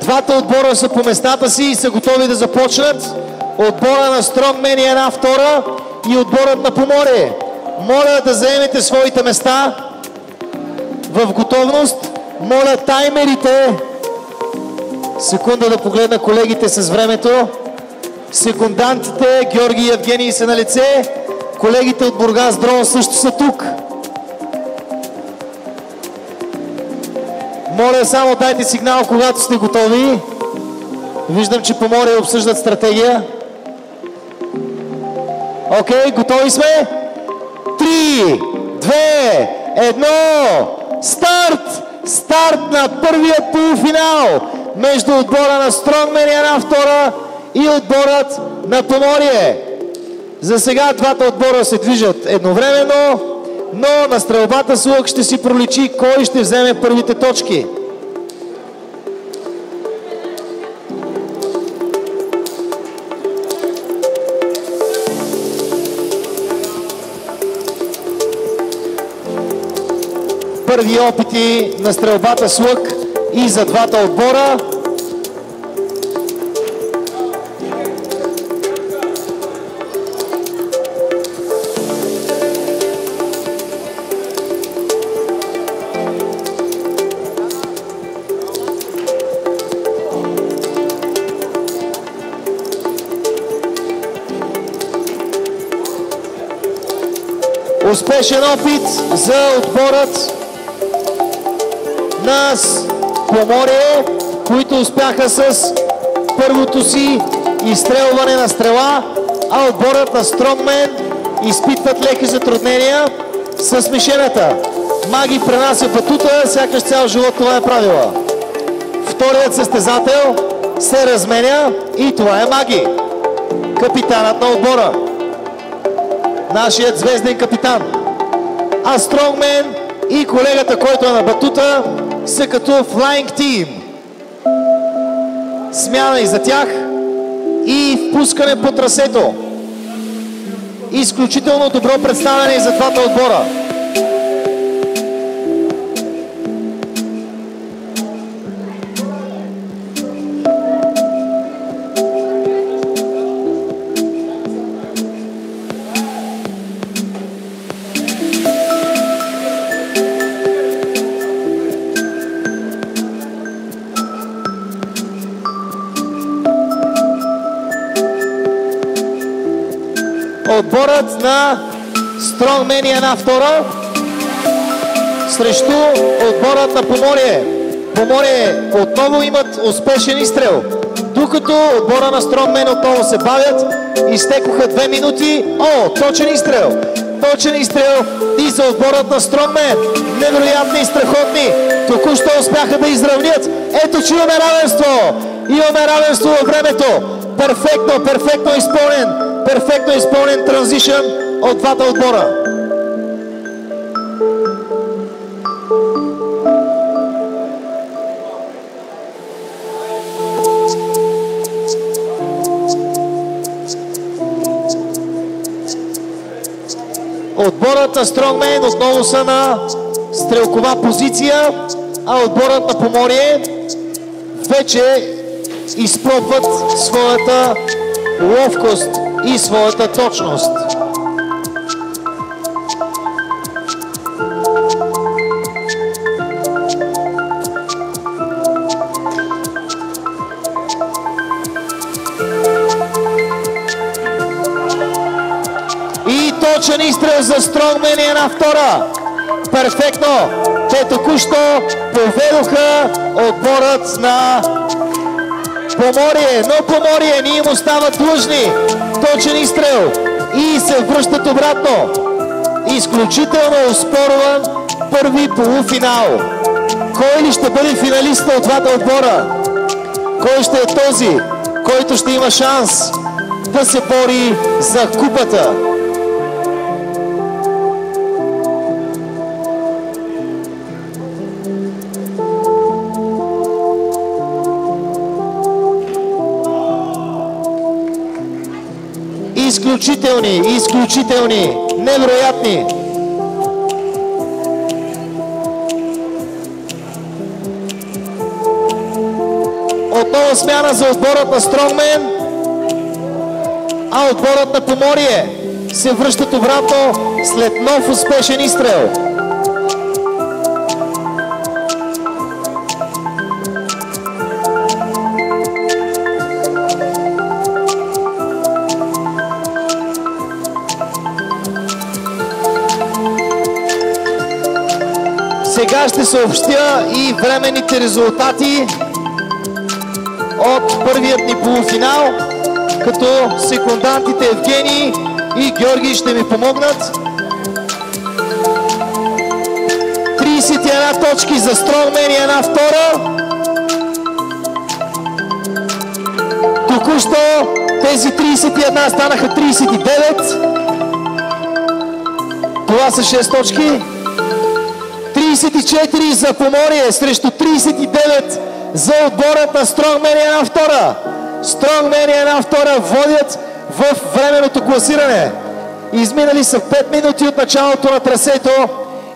Двата отбора са по местата си и са готови да започнат. Отбора на Стронгмен е една втора и отборът на Поморие. Моля да заемете своите места в готовност. Моля таймерите. Секунда да погледна колегите с времето. Секундантите Георги и Евгений са на лице. Колегите от Бургас Дрон също са тук. Моля само дайте сигнал, когато сте готови. Виждам, че Поморие обсъждат стратегия. Окей, готови сме? 3, 2, 1, старт! Старт на първият полуфинал между отбора на Стронгмен и една втора и отборът на Поморие. За сега двата отбора се движат едновременно, но на стрелбата с лък ще си проличи кой ще вземе първите точки. Първи опити на стрелбата с лък и за двата отбора. Успешен опит за отборът на Поморие, които успяха с първото си изстрелване на стрела, а отборът на Стронгмен изпитват леки затруднения с мишената. Маги пренася батута, сякаш цял живот това е правила. Вторият състезател се разменя и това е Маги, капитанът на отбора. Нашият звезден капитан. А Стронгмен и колегата, който е на батута, са като Flying Team. Смяна и за тях и впускане по трасето. Изключително добро представяне и за двата отбора. Отборът на Стронгмен и една втора срещу отборът на Поморие. Поморие отново имат успешен изстрел, докато отбора на Стронгмен отново се бавят. Изтекоха 2 минути. О, точен изстрел! Точен изстрел и за отборът на Стронгмен. Невероятни и страхотни. Току-що успяха да изравнят. Ето, че имаме равенство. Имаме равенство във времето. Перфектно, перфектно изпълнен. Перфектно изпълнен транзишън от двата отбора. Отборът на Стронгмен отново са на стрелкова позиция, а отборът на Поморие вече изпробват своята ловкост и своята точност. И точен изстрел за Стронгмен и една втора. Перфектно! Те току-що поведоха отборът на Поморие, но Поморие ни им остават длъжни. Точен изстрел и се връщат обратно. Изключително оспорван първи полуфинал. Кой ли ще бъде финалиста от двата отбора? Кой ще е този, който ще има шанс да се бори за купата? Изключителни, невероятни. Нова смяна за отборът на Стронгмен, а отборът на Поморие се връщат обратно след нов успешен изстрел. Сега ще съобщя и временните резултати от първият ни полуфинал, като секундантите Евгений и Георги ще ми помогнат. 31 точки за Стронгмен и една втора. Току-що тези 31 станаха 39. Това са 6 точки. 34 за Поморие срещу 39 за отборът на Стронгмен и една втора. Стронгмен и една втора водят в временното класиране. Изминали са 5 минути от началото на трасето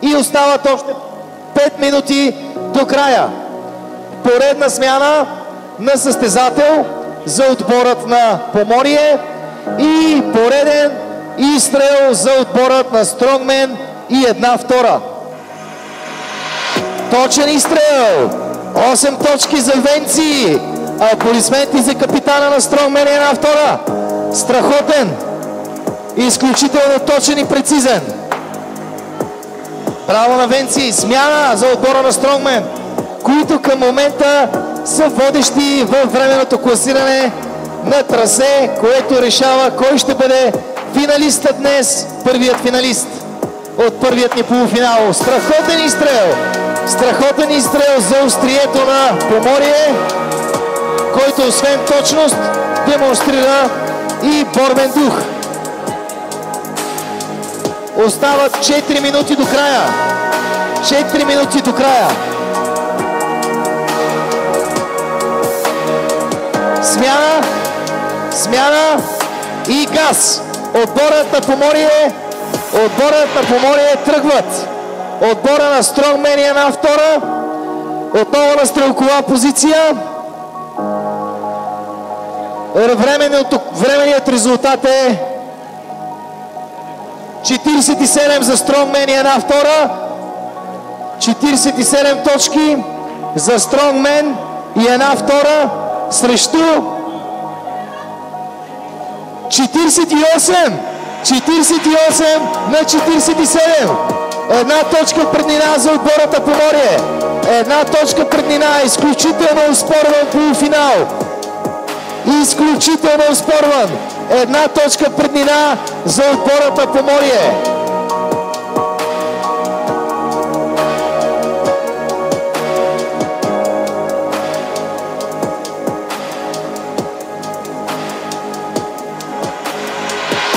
и остават още 5 минути до края. Поредна смяна на състезател за отборът на Поморие и пореден изстрел за отборът на Стронгмен и една втора. Точен изстрел! 8 точки за Венци! Аплодисменти за капитана на Стронгмен и една втора! Страхотен! Изключително точен и прецизен! Браво на Венци! Смяна за отбора на Стронгмен, които към момента са водещи във временното класиране на трасе, което решава кой ще бъде финалистът днес, първият финалист от първият ни полуфинал. Страхотен изстрел! Страхотен изстрел за острието на Поморие, който освен точност демонстрира и борбен дух. Остават 4 минути до края. 4 минути до края. Смяна, смяна и газ. Отборът на Поморие тръгват. Отбора на Стронгмен и една втора. Отново на стрелкова позиция. Временният резултат е 47 за Стронгмен и една втора. 47 точки за Стронгмен и една втора срещу 48 на 47. Една точка преднина за отбората Поморие. Една точка преднина. Изключително оспорван полуфинал. Изключително оспорван. Една точка преднина за отбората Поморие.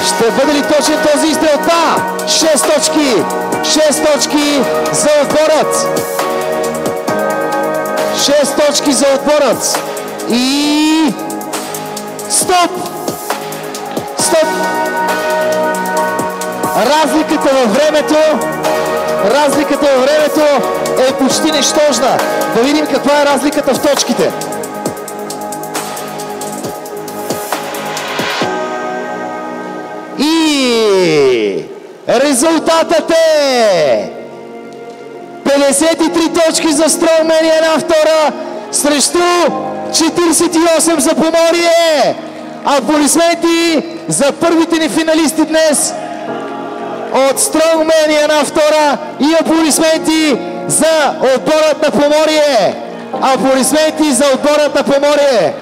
Ще бъде ли точен този изстрел? Да! 6 точки! 6 точки за отборът! 6 точки за отборът! И... Стоп! Стоп! Разликата във времето е почти нищожна. Да видим каква е разликата в точките. И резултатът е 53 точки за Стронгмен и една втора срещу 48 за Поморие. Аплодисменти за първите ни финалисти днес от Стронгмен и една втора и аплодисменти за отборът на Поморие. Аплодисменти за отборът на Поморие.